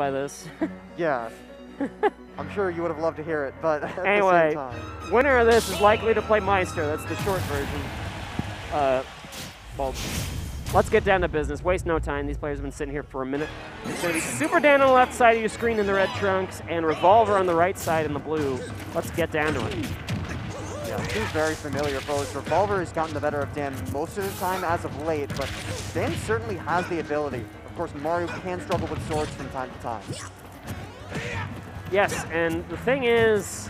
by this. Yeah. I'm sure you would have loved to hear it, but at anyway, the same time. Winner of this is likely to play Meister. That's the short version. Well, let's get down to business. Waste no time. These players have been sitting here for a minute. It's going to be Super Dan on the left side of your screen in the red trunks and Revolver on the right side in the blue. Let's get down to it. Yeah, two very familiar foes. Revolver has gotten the better of Dan most of the time as of late, but Dan certainly has the ability. Of course, Mario can struggle with swords from time to time. Yes, and the thing is,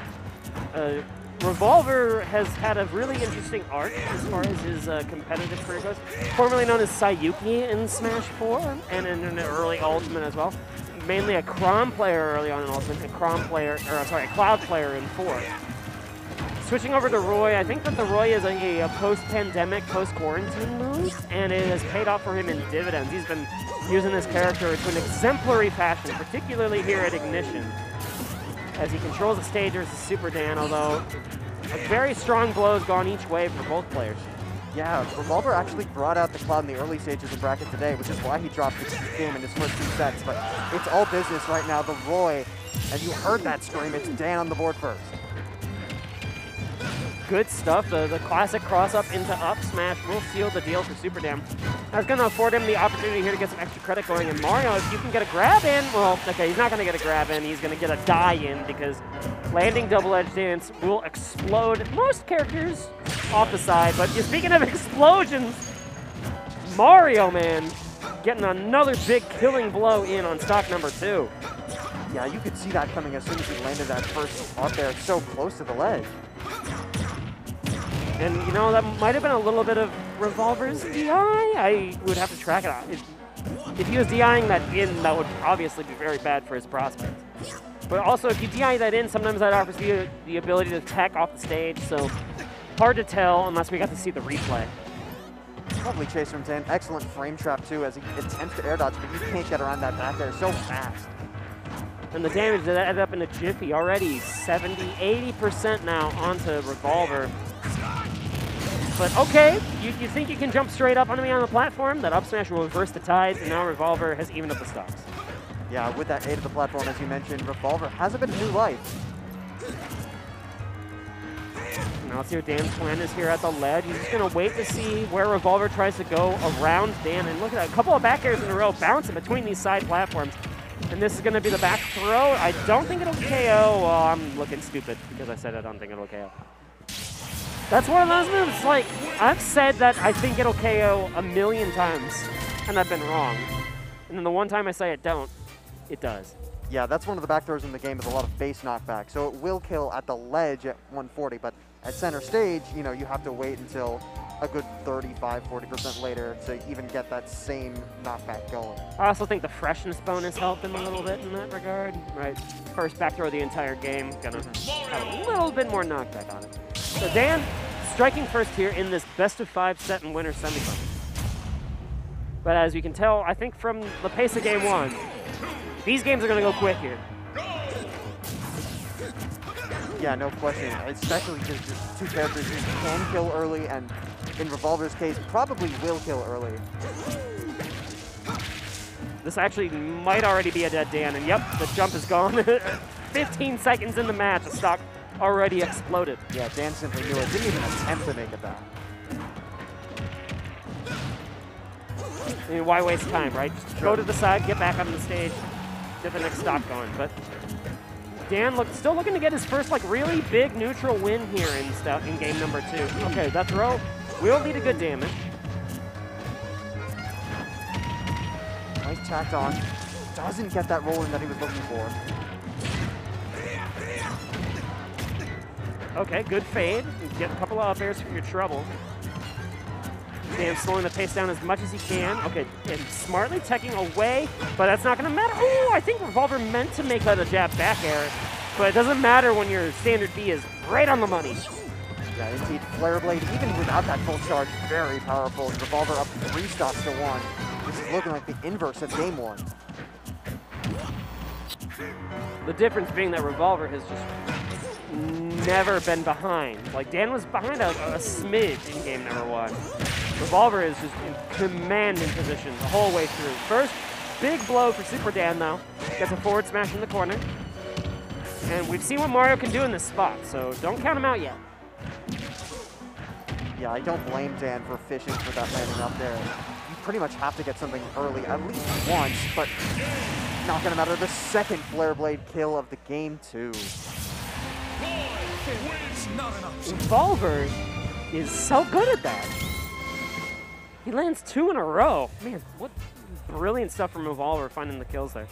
Revolver has had a really interesting arc as far as his competitive career goes. Formerly known as Sayuki in Smash 4 and in an early Ultimate as well. Mainly a Crom player early on in Ultimate, and a Cloud player in 4. Switching over to Roy, I think that the Roy is a post-pandemic, post-quarantine move, and it has paid off for him in dividends. He's been using this character to an exemplary fashion, particularly here at Ignition, as he controls the stage versus Super Dan, although a very strong blows gone each way for both players. Yeah, Revolver actually brought out the Cloud in the early stages of bracket today, which is why he dropped the game in his first 2 sets, but it's all business right now. The Roy, and you heard that scream, it's Dan on the board first. Good stuff. The classic cross-up into up smash will seal the deal for Super Dan. That's going to afford him the opportunity here to get some extra credit going. And Mario, if you can get a grab in, well, okay, he's not going to get a grab in. He's going to get a die in because landing double-edge dance will explode most characters off the side. But speaking of explosions, Mario, man, getting another big killing blow in on stock number 2. Yeah, you could see that coming as soon as he landed that first up there so close to the ledge. And, you know, that might have been a little bit of Revolver's DI. I would have to track it out. If he was DIing that in, that would obviously be very bad for his prospects. But also, if you DI that in, sometimes that offers you the ability to tech off the stage, so hard to tell unless we got to see the replay. Lovely chase from Dan. Excellent frame trap, too, as he attempts to air dodge, but you can't get around that back there so fast. And the damage that ended up in a jiffy already, 70, 80% now onto Revolver. But okay, you think you can jump straight up onto me on the platform? That up smash will reverse the tides, and now Revolver has evened up the stocks. Yeah, with that aid of the platform, as you mentioned, Revolver has a bit of new life. Now let's see what Dan's plan is here at the ledge. He's just going to wait to see where Revolver tries to go around Dan. And look at that, a couple of back airs in a row bouncing between these side platforms. And this is going to be the back throw. I don't think it'll KO. Well, I'm looking stupid because I said I don't think it'll KO. That's one of those moves, like, I've said that I think it'll KO a million times, and I've been wrong. And then the one time I say it don't, it does. Yeah, that's one of the back throws in the game with a lot of base knockback. So it will kill at the ledge at 140, but at center stage, you know, you have to wait until a good 35–40% later to even get that same knockback going. I also think the freshness bonus helped him a little bit in that regard, right? First back throw of the entire game, gonna have a little bit more knockback on it. So Dan striking first here in this best-of-5 set and winner semifinal. But as you can tell, I think from the pace of game 1, these games are gonna go quick here. Yeah, no question, especially because there's two characters who can kill early and in Revolver's case, probably will kill early. This actually might already be a dead Dan, and yep, the jump is gone. 15 seconds in the match, the stock already exploded. Yeah, Dan simply knew it. Didn't even attempt to make it back. I mean, why waste time, right? Just go to the side, get back on the stage, get the next stock going. But Dan still looking to get his first like really big neutral win here in game number 2. Okay, that throw will lead to good damage. Nice tacked on. Doesn't get that roll in that he was looking for. Okay, good fade. You get a couple of up airs for your trouble. Dan slowing the pace down as much as he can. Okay, and smartly teching away, but that's not going to matter. Oh, I think Revolver meant to make that a jab back air, but it doesn't matter when your standard B is right on the money. Yeah, indeed. Flare Blade, even without that full charge, very powerful. Revolver up 3 stocks to 1. This is looking like the inverse of game 1. The difference being that Revolver has just never been behind. Like, Dan was behind a smidge in game number 1. Revolver is just in commanding position the whole way through. First, big blow for Super Dan, though. Gets a forward smash in the corner. And we've seen what Mario can do in this spot, so don't count him out yet. Yeah, I don't blame Dan for fishing for that landing up there. You pretty much have to get something early, at least once, but not gonna matter. The second Flare Blade kill of the game, too. Revolver is so good at that. He lands 2 in a row. Man, what brilliant stuff from Revolver finding the kills there.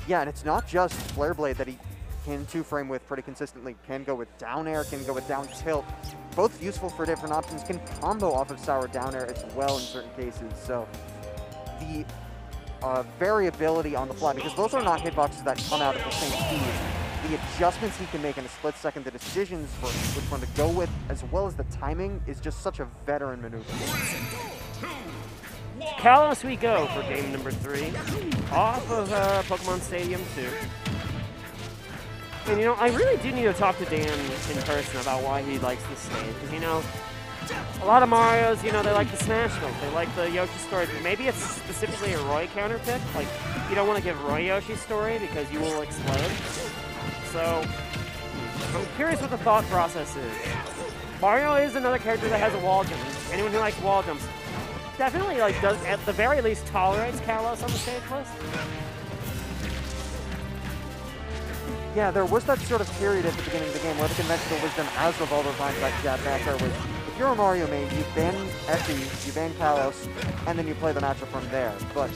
Yeah, and it's not just Flare Blade that he can two-frame with pretty consistently. Can go with down air, can go with down tilt. Both useful for different options. Can combo off of sour down air as well in certain cases. So the variability on the fly, because those are not hitboxes that come out at the same speed. The adjustments he can make in a split second, the decisions for which one to go with, as well as the timing, is just such a veteran maneuver. Kalos we go for game number 3, off of Pokemon Stadium 2. And, you know, I really do need to talk to Dan in person about why he likes this stage. Because, you know, a lot of Marios, you know, they like the Smash Mode. They like the Yoshi story. Maybe it's specifically a Roy counter pick. Like, you don't want to give Roy Yoshi's story because you will explode. So, I'm curious what the thought process is. Mario is another character that has a wall jump. Anyone who likes wall jumps definitely, like, does, at the very least, tolerates Kalos on the stage list. Yeah, there was that sort of period at the beginning of the game where the conventional wisdom as Revolver finds that jab backer was, if you're a Mario main, you ban Effie, you ban Kalos, and then you play the matchup from there. But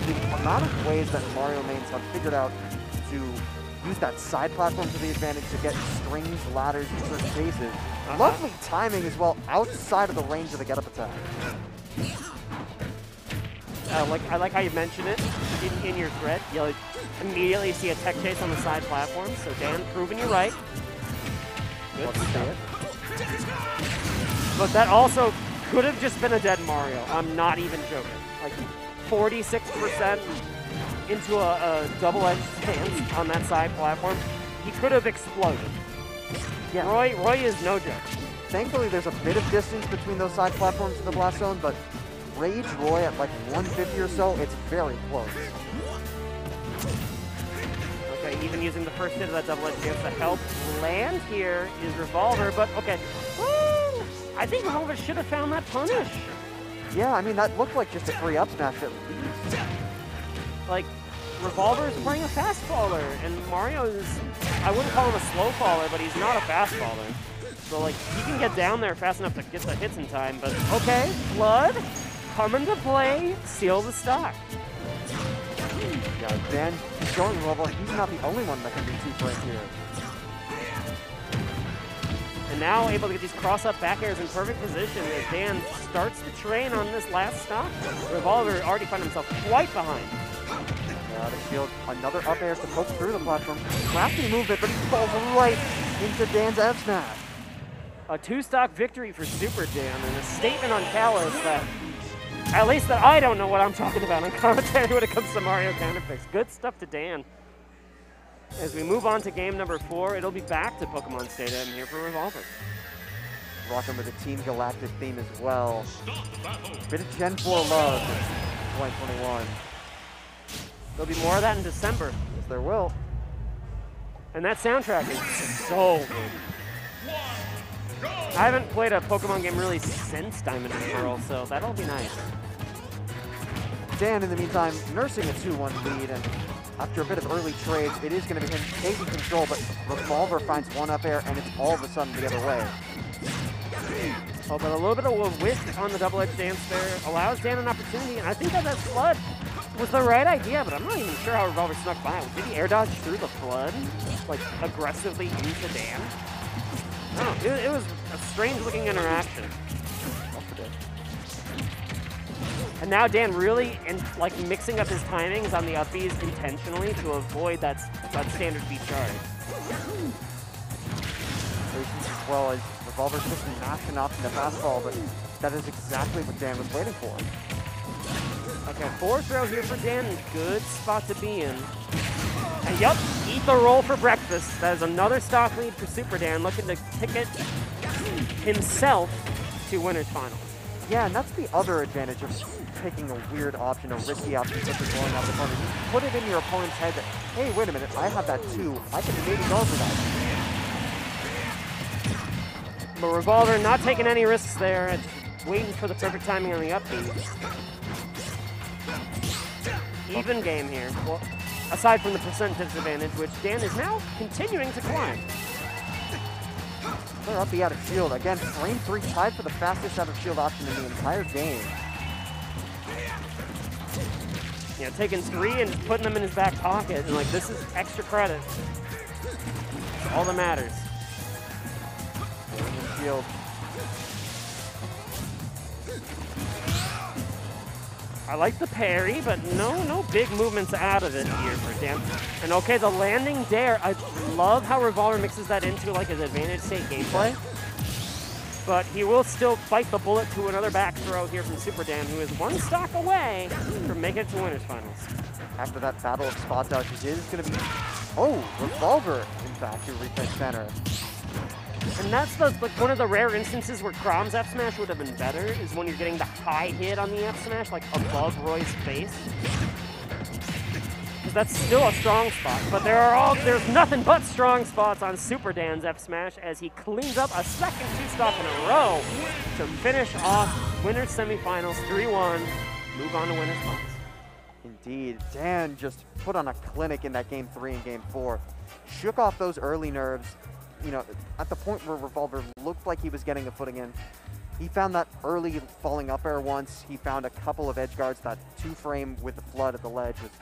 the amount of ways that Mario mains have figured out to use that side platform to the advantage to get strings, ladders in certain cases. Lovely timing as well, outside of the range of the get-up attack. I like how you mention it in your thread. You'll immediately see a tech chase on the side platform. So Dan, proving you right. Good stuff. But that also could have just been a dead Mario. I'm not even joking. Like 46% into a double-edged stance on that side platform. He could have exploded. Yeah. Roy is no joke. Thankfully, there's a bit of distance between those side platforms in the Blast Zone, but Rage Roy at like 150 or so, it's very close. Okay, even using the first hit of that double-edged stance to help land here is Revolver, but okay. Woo! I think Revolver should have found that punish. Yeah, I mean, that looked like just a free up smash at least. Like, Revolver is playing a fast faller, and Mario is, I wouldn't call him a slow faller, but he's not a fast faller. So, like, he can get down there fast enough to get the hits in time, but okay, Flood, come into play, seal the stock. Yeah, Dan is showing Revolver he's not the only one that can do two-frame here. And now able to get these cross-up back airs in perfect position as Dan starts the train on this last stock. Revolver already found himself quite behind. Yeah, the shield, another up air to poke through the platform. Crafty movement, but he falls right into Dan's F smash. A 2-stock victory for Super Dan, and a statement on Kalos that, at least that I don't know what I'm talking about on commentary when it comes to Mario counterpicks. Good stuff to Dan. As we move on to game number 4, it'll be back to Pokemon Stadium here for Revolver. Rocking with the Team Galactic theme as well. Bit of Gen 4 love in 2021. There'll be more of that in December. Yes, there will. And that soundtrack is so good. I haven't played a Pokemon game really since Diamond and Pearl, so that'll be nice. Dan, in the meantime, nursing a 2-1 lead, and after a bit of early trades, it is going to be him taking control, but Revolver finds one up air, and it's all of a sudden the other way. Oh, but a little bit of a whiff on the double-edged dance there allows Dan an opportunity, and I think that Flood was the right idea, but I'm not even sure how Revolver snuck by. Did he air dodge through the Flood, like, aggressively into Dan? No, it was a strange-looking interaction. And now Dan really, like, mixing up his timings on the up Bs intentionally to avoid that standard B charge. As well as Revolver's just mashing up in the fastball, but that is exactly what Dan was waiting for. Okay, 4th row here for Dan. Good spot to be in. And yep, eat the roll for breakfast. That is another stock lead for Super Dan, looking to ticket himself to Winners Finals. Yeah, and that's the other advantage of taking a weird option, a risky option, such as blowing up the opponent. You put it in your opponent's head that, hey, wait a minute, I have that too. I can maybe go for that. But Revolver not taking any risks there, and just waiting for the perfect timing on the upbeat. Even game here. Well, aside from the percent disadvantage, which Dan is now continuing to climb. They're up the out of shield. Again, frame 3 tied for the fastest out of shield option in the entire game. Yeah, taking 3 and just putting them in his back pocket, and like, this is extra credit. It's all that matters. Shield. I like the parry, but no big movements out of it here for Dan. And okay, the landing dare. I love how Revolver mixes that into like his advantage state gameplay. But he will still bite the bullet to another back throw here from Super Dan, who is 1 stock away from making it to winners finals. After that battle of spot dodges, it is going to be, Revolver, in fact, who retake center. And that's like one of the rare instances where Crom's F smash would have been better, is when you're getting the high hit on the F smash, like above Roy's face. Because that's still a strong spot, but there's nothing but strong spots on Super Dan's F smash as he cleans up a second 2-stock in a row to finish off winners semifinals 3-1, move on to winners finals. Indeed, Dan just put on a clinic in that game 3 and game 4. Shook off those early nerves. You know, at the point where Revolver looked like he was getting a footing in, he found that early falling up air once. He found a couple of edge guards. That 2-frame with the flood at the ledge was